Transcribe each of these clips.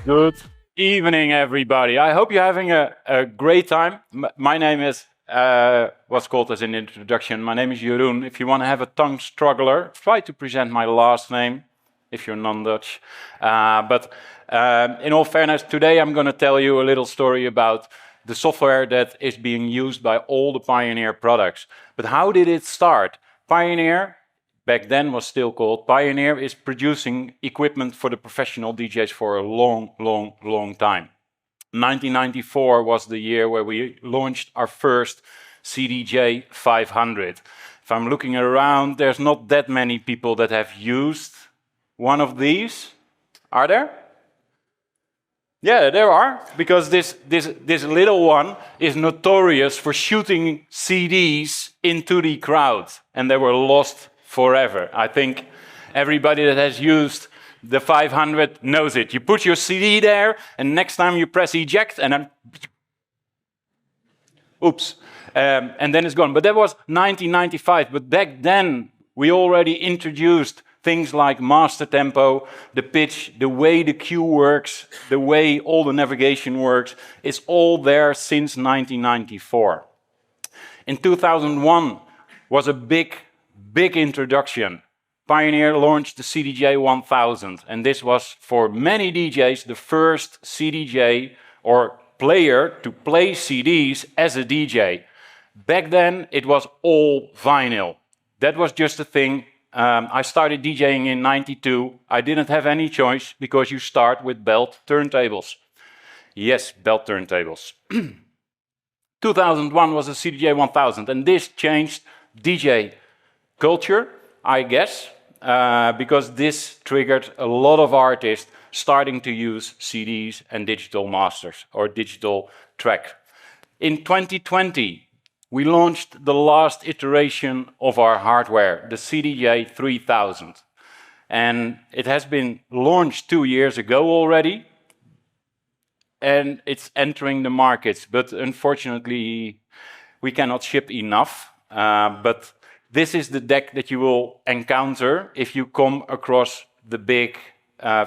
Good evening, everybody. I hope you're having a great time. My name is, what's called as an introduction, my name is Jeroen. If you want to have a tongue struggler, try to present my last name, if you're non-Dutch. But in all fairness, today I'm going to tell you a little story about the software that is being used by all the Pioneer products. But how did it start? Pioneer, back then was still called Pioneer, is producing equipment for the professional DJs for a long time. 1994 was the year where we launched our first CDJ 500. If I'm looking around, there's not that many people that have used one of these. Are there? Yeah, there are, because this little one is notorious for shooting CDs into the crowd, and they were lost forever. I think everybody that has used the 500 knows it. You put your CD there, and next time you press eject, and then oops, and then it's gone. But that was 1995. But back then, we already introduced things like master tempo, the pitch, the way the cue works, the way all the navigation works. It's all there since 1994. In 2001 was a big introduction. Pioneer launched the CDJ 1000, and this was for many DJs the first CDJ or player to play CDs as a DJ. Back then it was all vinyl. That was just a thing. I started DJing in '92. I didn't have any choice because you start with belt turntables. Yes, belt turntables. 2001 was a CDJ 1000, and this changed DJ culture, I guess, because this triggered a lot of artists starting to use CDs and digital masters or digital track. In 2020, we launched the last iteration of our hardware, the CDJ 3000. And it has been launched 2 years ago already, and it's entering the markets. But unfortunately, we cannot ship enough. But this is the deck that you will encounter if you come across the big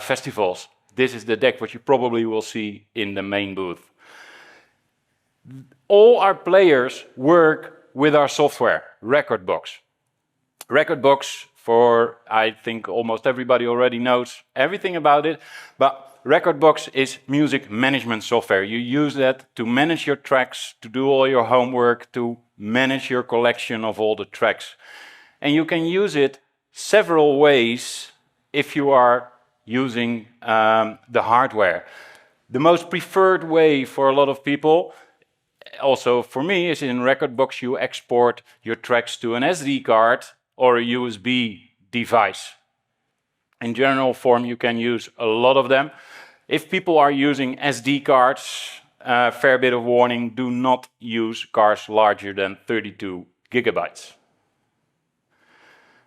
festivals. This is the deck what you probably will see in the main booth. All our players work with our software, RekordBox. RekordBox, for I think almost everybody already knows everything about it, but RekordBox is music management software. You use that to manage your tracks, to do all your homework, to manage your collection of all the tracks. And you can use it several ways if you are using the hardware. The most preferred way for a lot of people, also for me, is in RekordBox you export your tracks to an SD card or a USB device. In general form you can use a lot of them. If people are using SD cards, fair bit of warning, do not use cards larger than 32 gigabytes.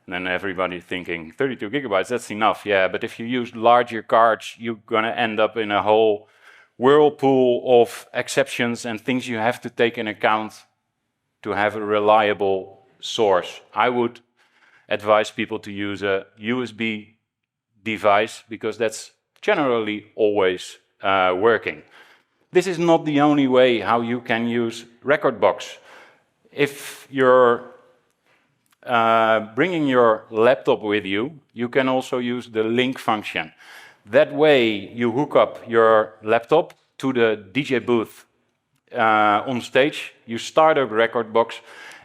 And then everybody thinking, 32 gigabytes, that's enough. Yeah, but if you use larger cards, you're gonna end up in a whole whirlpool of exceptions and things you have to take in account to have a reliable source. I would advise people to use a USB device because that's generally always working. This is not the only way how you can use RekordBox. If you're bringing your laptop with you, you can also use the link function. That way you hook up your laptop to the DJ booth on stage, you start up RekordBox,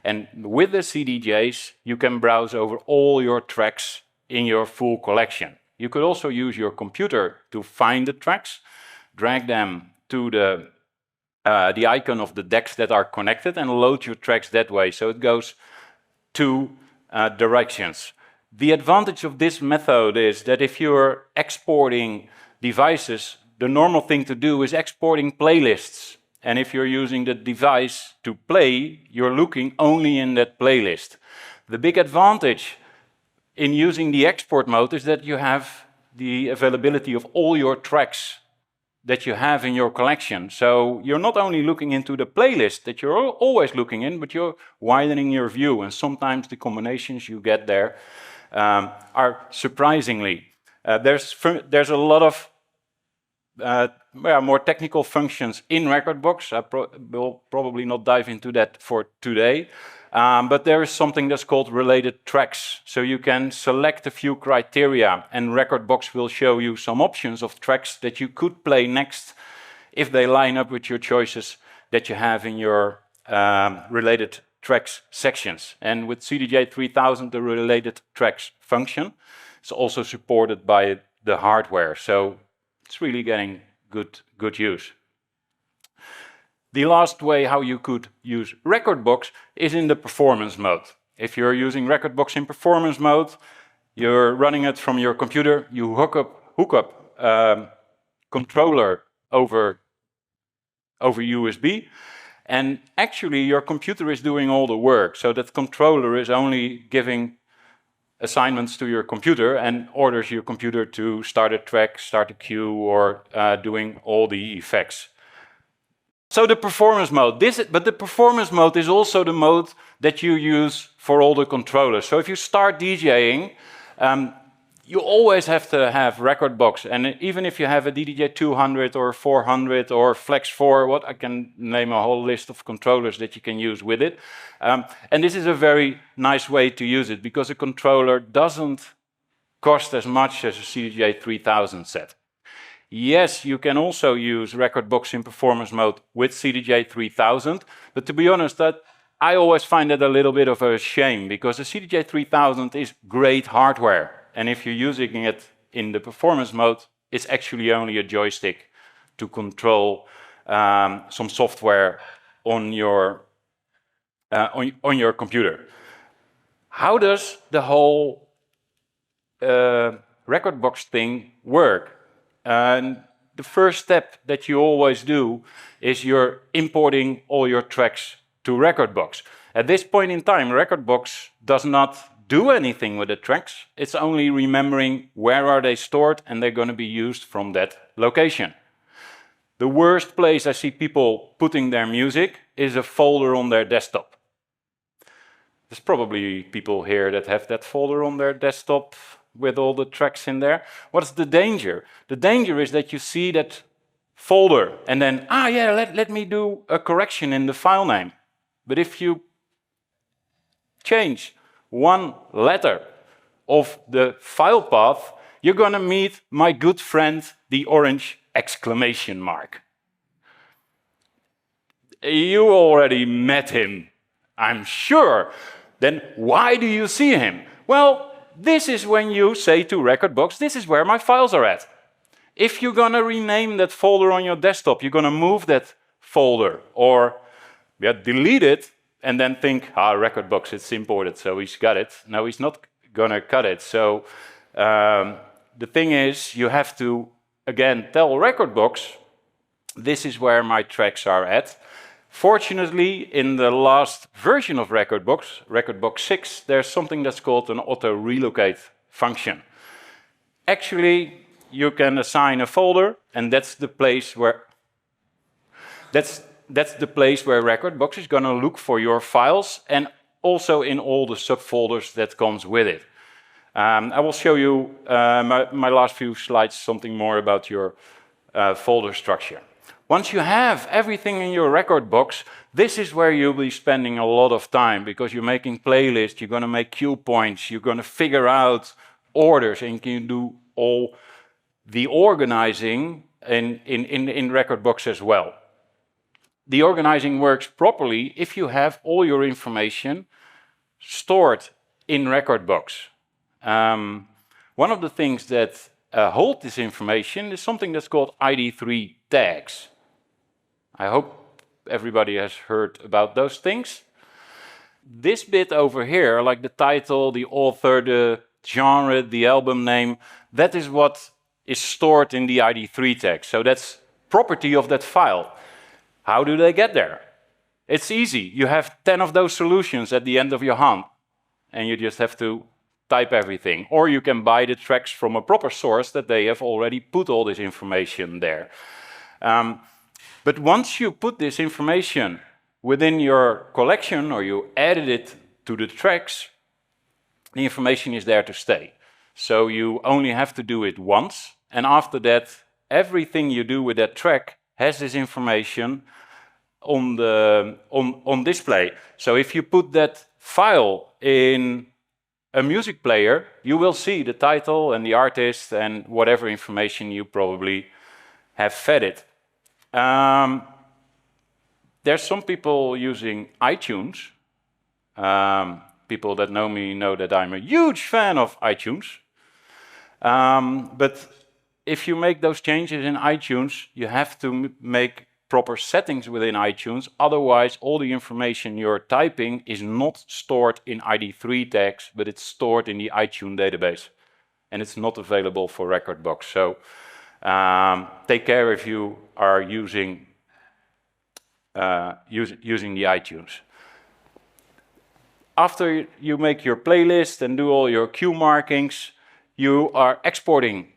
and with the CDJs you can browse over all your tracks in your full collection. You could also use your computer to find the tracks, drag them to the icon of the decks that are connected and load your tracks that way. So it goes two directions. The advantage of this method is that if you're exporting devices, the normal thing to do is exporting playlists. And if you're using the device to play, you're looking only in that playlist. The big advantage in using the export mode is that you have the availability of all your tracks that you have in your collection. So you're not only looking into the playlist that you're always looking in, but you're widening your view. And sometimes the combinations you get there are surprisingly. There's a lot of more technical functions in RekordBox. I will probably not dive into that for today. But there is something that's called related tracks. So you can select a few criteria and RekordBox will show you some options of tracks that you could play next if they line up with your choices that you have in your related tracks sections. And with CDJ 3000, the related tracks function is also supported by the hardware. So it's really getting good use. The last way how you could use RekordBox is in the performance mode. If you're using RekordBox in performance mode, you're running it from your computer, you hook up controller over USB, and actually your computer is doing all the work. So that controller is only giving assignments to your computer and orders your computer to start a track, start a cue, or doing all the effects. So the performance mode, but the performance mode is also the mode that you use for all the controllers. So if you start DJing, you always have to have RekordBox. And even if you have a DDJ 200 or 400 or Flex 4, I can name a whole list of controllers that you can use with it. And this is a very nice way to use it because a controller doesn't cost as much as a CDJ 3000 set. Yes, you can also use RekordBox in performance mode with CDJ 3000, but to be honest, I always find that a little bit of a shame because the CDJ 3000 is great hardware. And if you're using it in the performance mode, it's actually only a joystick to control some software on your computer. How does the whole RekordBox thing work? And the first step that you always do is you're importing all your tracks to RekordBox. At this point in time, RekordBox does not do anything with the tracks. It's only remembering where are they stored and they're going to be used from that location. The worst place I see people putting their music is a folder on their desktop. There's probably people here that have that folder on their desktop with all the tracks in there. What's the danger? The danger is that you see that folder and then, let me do a correction in the file name. But if you change one letter of the file path, you're going to meet my good friend, the orange exclamation mark. You already met him, I'm sure. Then why do you see him? Well, this is when you say to RekordBox, this is where my files are at. If you're going to rename that folder on your desktop, you're going to move that folder or delete it and then think, RekordBox, it's imported, so he's got it. No, he's not going to cut it. So the thing is, you have to, again, tell RekordBox, this is where my tracks are at. Fortunately, in the last version of RekordBox, RekordBox 6, there's something that's called an auto-relocate function. Actually, you can assign a folder, and that's the place where RekordBox is going to look for your files, and also in all the subfolders that comes with it. I will show you my last few slides something more about your folder structure. Once you have everything in your RekordBox, this is where you'll be spending a lot of time because you're making playlists, you're going to make cue points, you're going to figure out orders, and you can do all the organizing in RekordBox as well. The organizing works properly if you have all your information stored in RekordBox. One of the things that hold this information is something that's called ID3 tags. I hope everybody has heard about those things. This bit over here, like the title, the author, the genre, the album name, that is what is stored in the ID3 tag. So that's property of that file. How do they get there? It's easy. You have 10 of those solutions at the end of your hand, and you just have to type everything. Or you can buy the tracks from a proper source that they have already put all this information there. But once you put this information within your collection or you added it to the tracks, the information is there to stay. So you only have to do it once, and after that everything you do with that track has this information on display. So if you put that file in a music player, you will see the title and the artist and whatever information you probably have fed it. There's some people using iTunes. People that know me know that I'm a huge fan of iTunes. But if you make those changes in iTunes, you have to make proper settings within iTunes. Otherwise, all the information you're typing is not stored in ID3 tags, but it's stored in the iTunes database. And it's not available for RekordBox. So take care if you are using the iTunes. After you make your playlist and do all your cue markings, you are exporting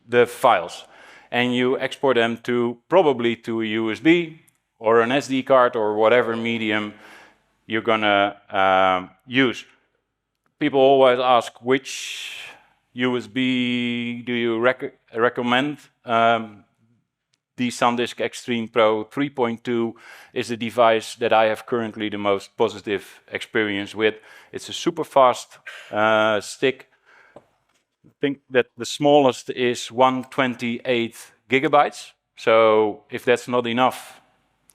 the files. And you export them probably to a USB or an SD card or whatever medium you're gonna use. People always ask, which USB do you recommend? The SanDisk Extreme Pro 3.2 is the device that I have currently the most positive experience with. It's a super fast stick. I think that the smallest is 128 gigabytes. So if that's not enough,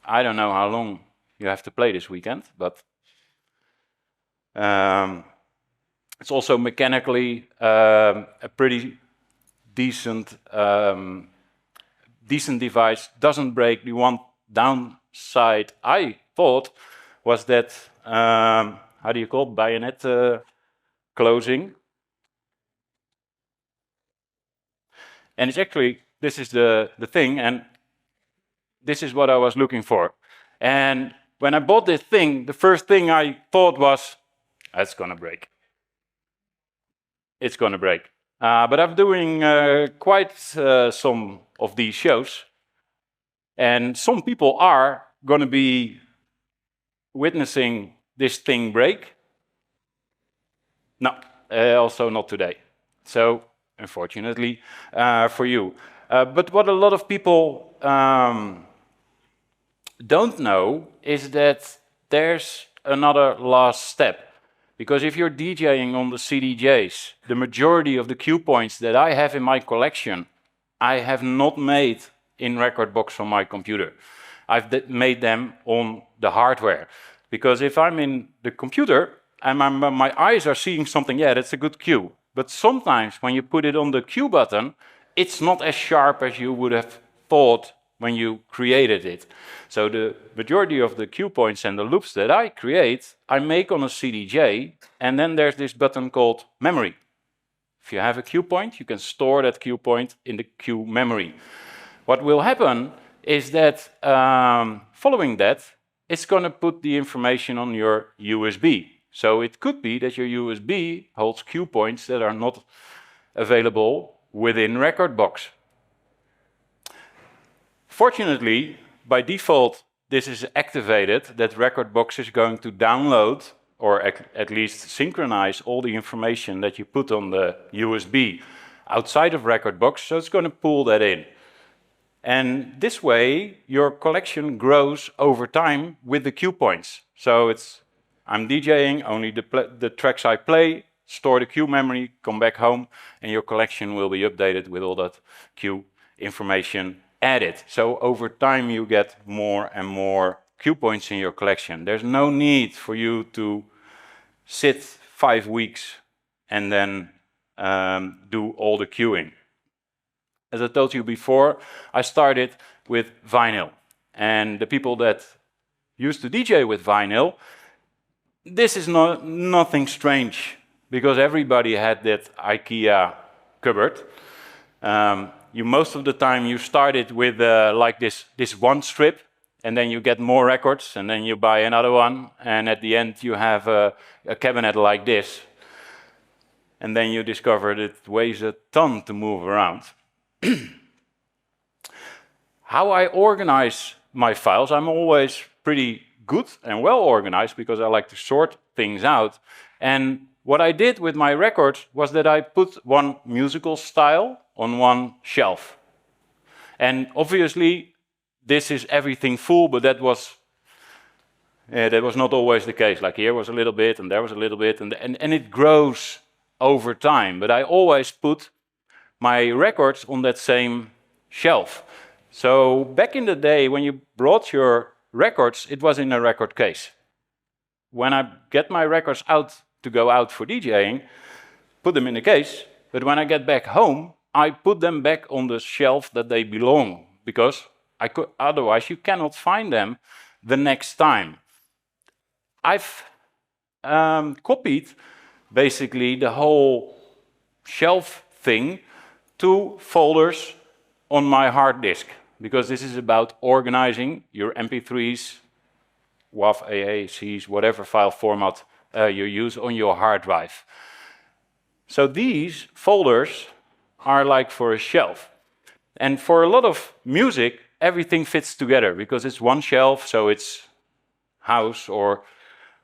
I don't know how long you have to play this weekend, but it's also mechanically a pretty decent device, doesn't break. The one downside I thought was that, how do you call it, bayonet closing. And it's actually, this is the thing, and this is what I was looking for. And when I bought this thing, the first thing I thought was, it's gonna break. It's gonna break. But I'm doing quite some of these shows, and some people are gonna be witnessing this thing break. No, also not today. So, unfortunately for you. But what a lot of people don't know is that there's another last step. Because if you're DJing on the CDJs, the majority of the cue points that I have in my collection, I have not made in RekordBox on my computer. I've made them on the hardware. Because if I'm in the computer and my eyes are seeing something, yeah, that's a good cue. But sometimes when you put it on the cue button, it's not as sharp as you would have thought when you created it. So the majority of the cue points and the loops that I create, I make on a CDJ, and then there's this button called memory. If you have a cue point, you can store that cue point in the cue memory. What will happen is that following that, it's going to put the information on your USB. So it could be that your USB holds cue points that are not available within RekordBox. Fortunately, by default, this is activated, that RekordBox is going to download, or at least synchronize all the information that you put on the USB outside of RekordBox, so it's going to pull that in. And this way, your collection grows over time with the cue points. So I'm DJing, only the tracks I play, store the cue memory, come back home, and your collection will be updated with all that cue information added. So over time you get more and more cue points in your collection. There's no need for you to sit 5 weeks and then do all the queuing. As I told you before, I started with vinyl. And the people that used to DJ with vinyl, this is nothing strange, because everybody had that IKEA cupboard. Most of the time you started with like this one strip, and then you get more records, and then you buy another one, and at the end you have a cabinet like this. And then you discover it weighs a ton to move around. How I organize my files, I'm always pretty good and well organized because I like to sort things out. And what I did with my records was that I put one musical style on one shelf. And obviously, this is everything full, but that was not always the case. Like here was a little bit, and there was a little bit, and it grows over time. But I always put my records on that same shelf. So back in the day, when you brought your records, it was in a record case. When I get my records out to go out for DJing, put them in a case, but when I get back home, I put them back on the shelf that they belong, because otherwise you cannot find them the next time. I've copied basically the whole shelf thing to folders on my hard disk, because this is about organizing your MP3s, WAV, AACs, whatever file format you use on your hard drive. So these folders are like for a shelf. And for a lot of music, everything fits together because it's one shelf, so it's house or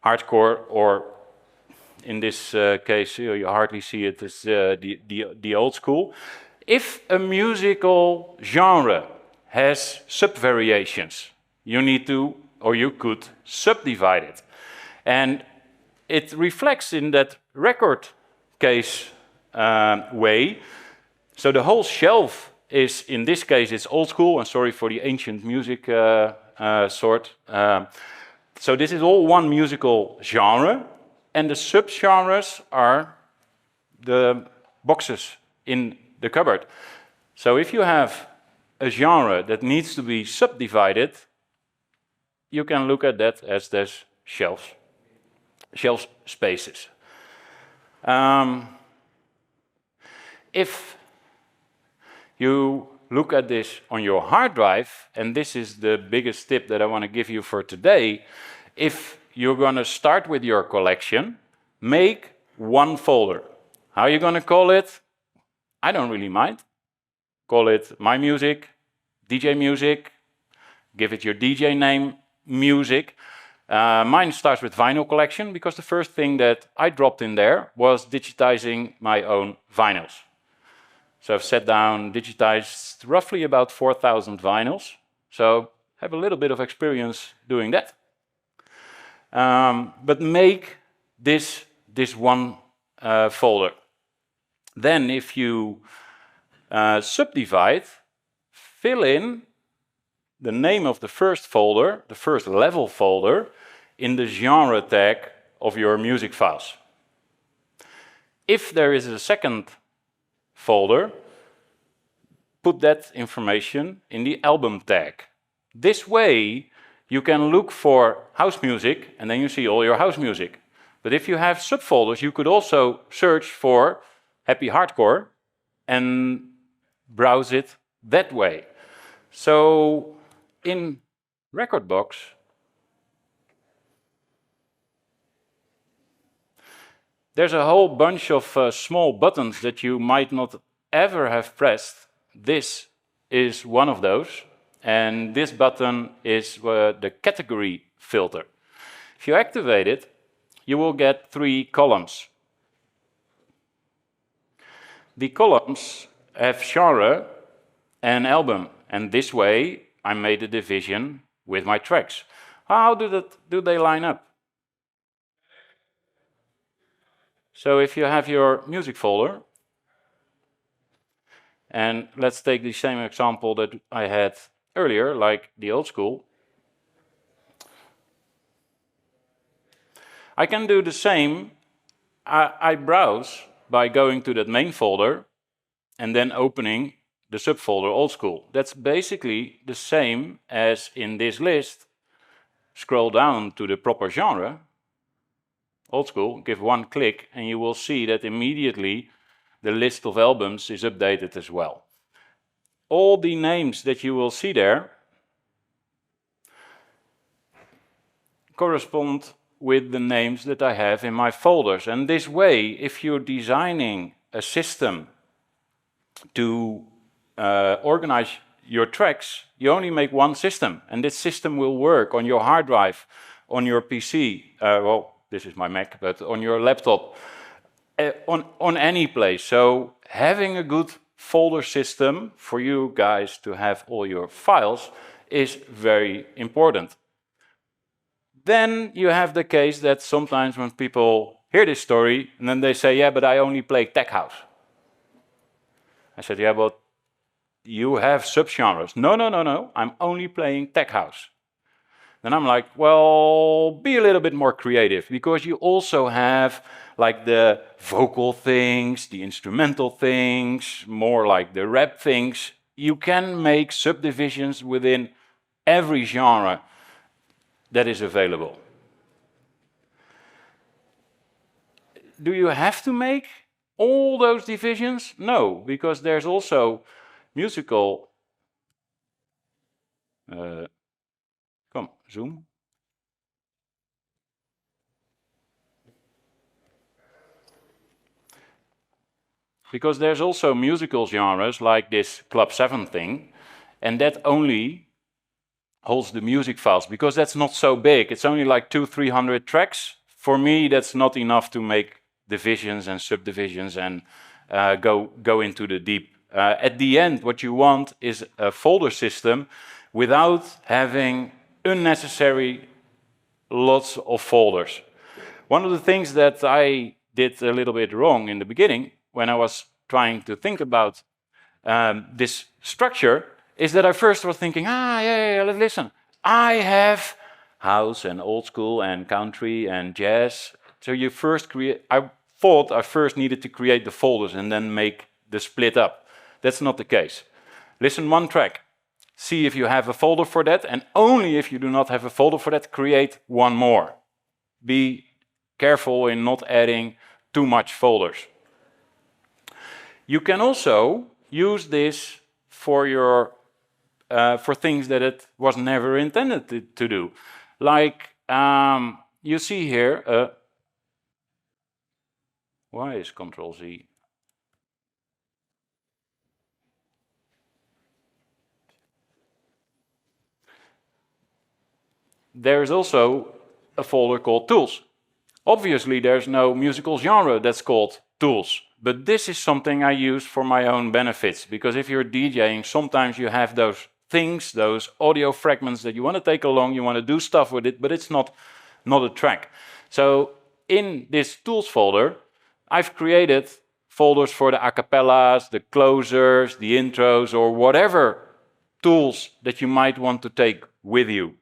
hardcore, or in this case, you hardly see it as the old school. If a musical genre has sub-variations, you need to, or you could, subdivide it. And it reflects in that record case way. So the whole shelf is, in this case, it's old school, and sorry for the ancient music sort. So this is all one musical genre, and the sub-genres are the boxes in the cupboard. So if you have a genre that needs to be subdivided, you can look at that as there's shelf spaces. If you look at this on your hard drive, and this is the biggest tip that I want to give you for today, if you're going to start with your collection, make one folder. How are you going to call it? I don't really mind. Call it My Music, DJ Music, give it your DJ name, Music. Mine starts with vinyl collection, because the first thing that I dropped in there was digitizing my own vinyls. So I've sat down, digitized roughly about 4,000 vinyls. So I have a little bit of experience doing that. But make this one folder. Then if you subdivide, fill in the name of the first folder, the first level folder, in the genre tag of your music files. If there is a second folder, put that information in the album tag. This way, you can look for house music, and then you see all your house music. But if you have subfolders, you could also search for happy hardcore and browse it that way. So in RekordBox, there's a whole bunch of small buttons that you might not ever have pressed. This is one of those, and this button is the category filter. If you activate it, you will get 3 columns. The columns have genre and album, and this way I made a division with my tracks. How do they line up? So if you have your music folder, and let's take the same example that I had earlier, like the old school. I can do the same. I browse by going to that main folder and then opening the subfolder old school. That's basically the same as in this list. Scroll down to the proper genre, old school, give one click, and you will see that immediately the list of albums is updated as well. All the names that you will see there correspond with the names that I have in my folders. And this way, if you're designing a system to organize your tracks, you only make one system, and this system will work on your hard drive, on your PC, well, this is my Mac, but on your laptop, on any place. So having a good folder system for you guys to have all your files is very important. Then you have the case that sometimes when people hear this story and then they say, yeah, but I only play tech house. I said, yeah, but you have subgenres. No, no, no, no, I'm only playing tech house. Then I'm like, well, be a little bit more creative, because you also have like the vocal things, the instrumental things, more like the rap things. You can make subdivisions within every genre that is available. Do you have to make all those divisions? No, because there's also musical... Come, zoom. Because there's also musical genres like this Club 7 thing, and that only holds the music files, because that's not so big. It's only like 200-300 tracks. For me, that's not enough to make divisions and subdivisions and go into the deep. At the end, what you want is a folder system without having unnecessary lots of folders. One of the things that I did a little bit wrong in the beginning, when I was trying to think about this structure, is that I first was thinking, listen, I have house and old school and country and jazz. So you first I thought I first needed to create the folders and then make the split up. That's not the case. Listen one track. See if you have a folder for that, and only if you do not have a folder for that, create one more. Be careful in not adding too much folders. You can also use this for your for things that it was never intended to do. Like you see here, why is Ctrl-Z? There is also a folder called Tools. Obviously, there's no musical genre that's called Tools, but this is something I use for my own benefits, because if you're DJing, sometimes you have those things, those audio fragments that you want to take along, you want to do stuff with it, but it's not a track. So in this Tools folder, I've created folders for the acapellas, the closers, the intros, or whatever tools that you might want to take with you.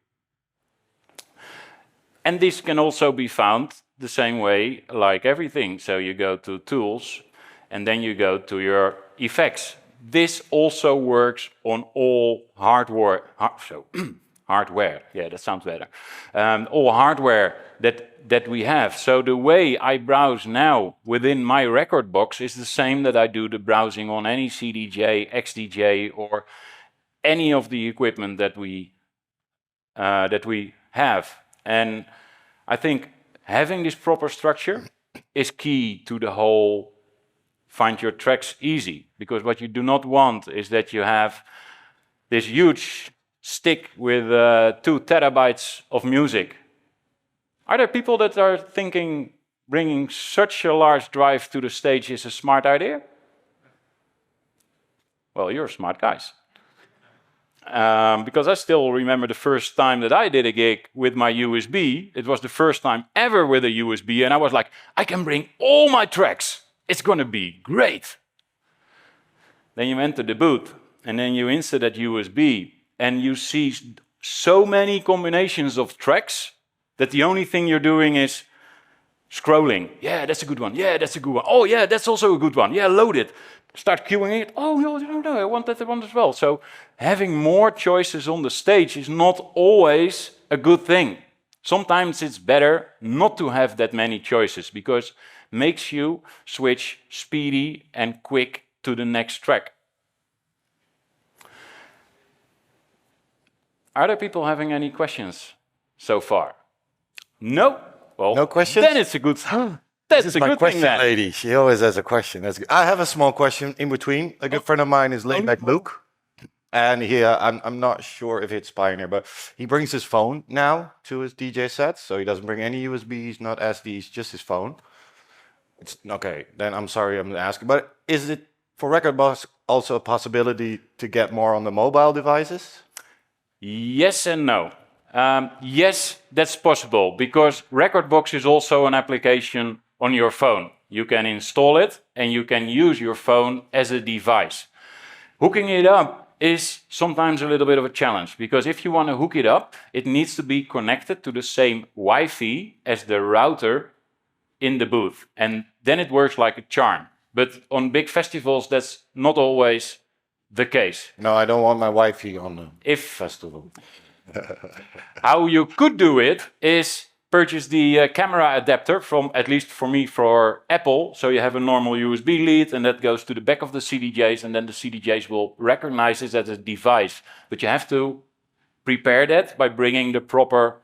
And this can also be found the same way like everything. So you go to Tools, and then you go to your effects. This also works on all hardware. Hardware, yeah, that sounds better. All hardware that we have. So the way I browse now within my RekordBox is the same that I do the browsing on any CDJ, XDJ, or any of the equipment that we have. And I think having this proper structure is key to the whole find your tracks easy, because what you do not want is that you have this huge stick with 2 terabytes of music. Are there people that are thinking bringing such a large drive to the stage is a smart idea? Well, you're smart guys. Because I still remember the first time that I did a gig with my USB. It was the first time ever with a USB, and I was like, I can bring all my tracks. It's going to be great. Then you enter the booth, and then you insert that USB, and you see so many combinations of tracks that the only thing you're doing is scrolling. Yeah, that's a good one. Yeah, that's a good one. Oh, yeah, that's also a good one. Yeah, load it. Start queuing it. Oh, no, I want that one as well. So having more choices on the stage is not always a good thing. Sometimes it's better not to have that many choices, because it makes you switch speedy and quick to the next track. Are there people having any questions so far? No? Well, no questions? Then it's a good... That's a good question, thing then. Lady. She always has a question. That's good. I have a small question in between. A good friend of mine is Laidback Luke. And he, I'm not sure if it's Pioneer, but he brings his phone now to his DJ sets. So he doesn't bring any USBs, not SDs, just his phone. It's okay. Then I'm sorry I'm asking. But is it for RekordBox also a possibility to get more on the mobile devices? Yes and no. Yes, that's possible because RekordBox is also an application on your phone. You can install it and you can use your phone as a device. Hooking it up is sometimes a little bit of a challenge because if you want to hook it up, it needs to be connected to the same Wi-Fi as the router in the booth. And then it works like a charm. But on big festivals, that's not always the case. No, I don't want my Wi-Fi on the festival. How you could do it is purchase the camera adapter from, at least for me, for Apple. So you have a normal USB lead and that goes to the back of the CDJs and then the CDJs will recognize it as a device. But you have to prepare that by bringing the proper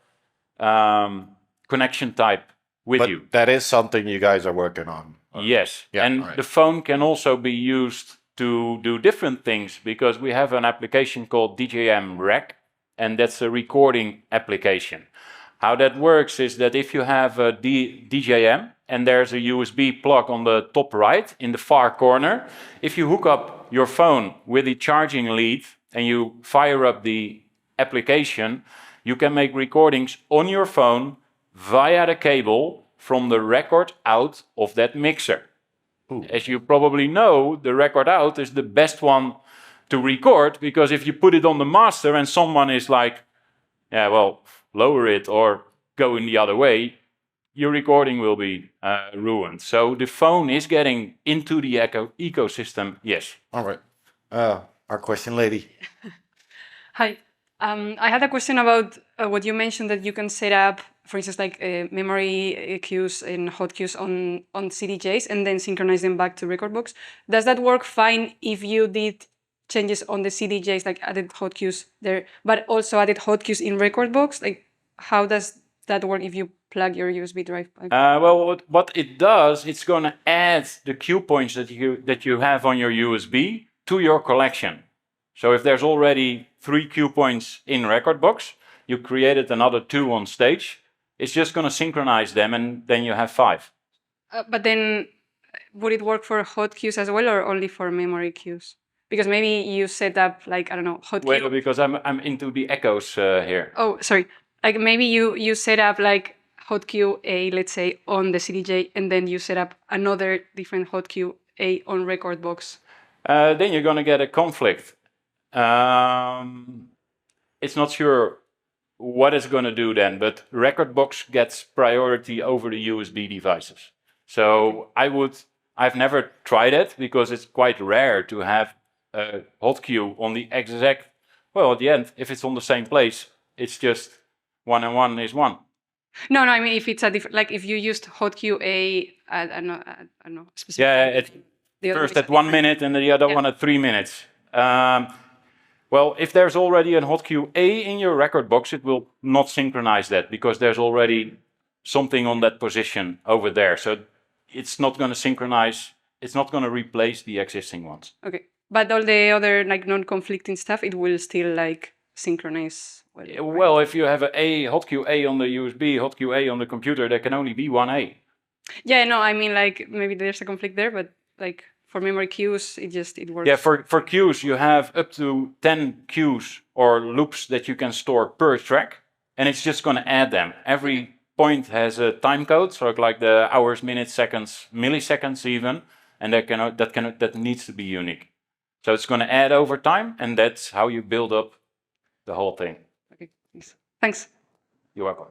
connection type with you. That is something you guys are working on. Yes, yeah, and right. The phone can also be used to do different things because we have an application called DJM Rec, and that's a recording application. How that works is that if you have a DJM and there's a USB plug on the top right in the far corner, if you hook up your phone with the charging lead and you fire up the application, you can make recordings on your phone via the cable from the record out of that mixer. Ooh. As you probably know, the record out is the best one to record because if you put it on the master and someone is like, yeah, well, lower it or go in the other way, your recording will be ruined. So the phone is getting into the ecosystem, yes. All right. Our question lady. Hi. I had a question about what you mentioned that you can set up, for instance, like memory cues and hot cues on CDJs and then synchronize them back to RekordBox. Does that work fine if you did changes on the CDJs, like added hot cues there, but also added hot cues in RekordBox? Like, how does that work if you plug your USB drive back? Well, what it does, it's going to add the cue points that you have on your USB to your collection. So if there's already 3 cue points in RekordBox, you created another 2 on stage, it's just going to synchronize them and then you have 5. But then would it work for hot cues as well or only for memory cues? Because maybe you set up like, I don't know, hot Wait, cue. because I'm into the echoes here. Oh, sorry. Like maybe you set up like hot cue A, let's say, on the CDJ, and then you set up another different hot cue A on RekordBox. Then you're going to get a conflict. It's not sure what it's going to do then, but RekordBox gets priority over the USB devices. So I've never tried it because it's quite rare to have a hot cue on the exact, well, at the end, if it's on the same place, it's just 1 and 1 is 1. No, I mean, if it's a different, like if you used hot cue A, I don't know, specific. Yeah, first at 1 minute and the other one at 3 minutes. Well, if there's already a hot cue A in your RekordBox, it will not synchronize that because there's already something on that position over there. So it's not going to synchronize, it's not going to replace the existing ones. Okay, but all the other like non-conflicting stuff, it will still like synchronize. Well, if you have a hot cue A on the USB, hot cue A on the computer, there can only be one A. Yeah, no, I mean like maybe there's a conflict there, but like for memory cues, it works. Yeah, for cues, you have up to 10 cues or loops that you can store per track, and it's just going to add them. Every point has a time code, so like the hours, minutes, seconds, milliseconds even, and that needs to be unique. So it's going to add over time, and that's how you build up the whole thing. Okay, thanks. You're welcome.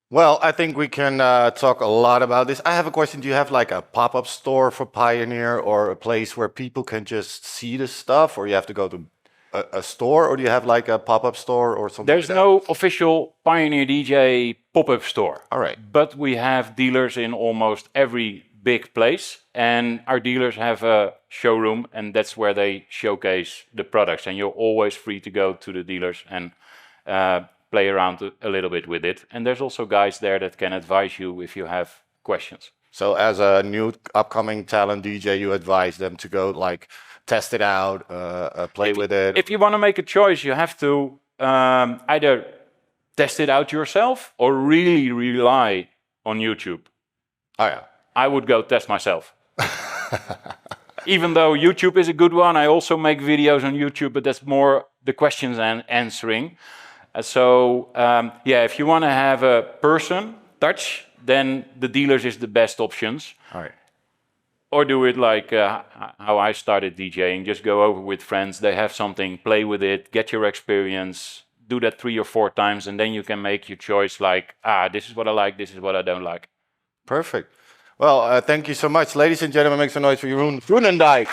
Well, I think we can talk a lot about this. I have a question. Do you have like a pop-up store for Pioneer or a place where people can just see the stuff, or you have to go to a store, or do you have like a pop-up store or something? There's no official Pioneer DJ pop-up store. All right. But we have dealers in almost every big place, and our dealers have a showroom, and that's where they showcase the products. And you're always free to go to the dealers and play around a little bit with it. And there's also guys there that can advise you if you have questions. So as a new upcoming talent DJ, you advise them to go like test it out, play with it? If you want to make a choice, you have to either test it out yourself or really rely on YouTube. Oh yeah. I would go test myself. even though YouTube is a good one, I also make videos on YouTube, but that's more the questions and answering. Yeah, if you want to have a person touch, then the dealers is the best options. All right. Or do it like how I started DJing, just go over with friends, they have something, play with it, get your experience, do that 3 or 4 times, and then you can make your choice like, this is what I like, this is what I don't like. Perfect. Well, thank you so much. Ladies and gentlemen, make some noise for Jeroen Groenendijk.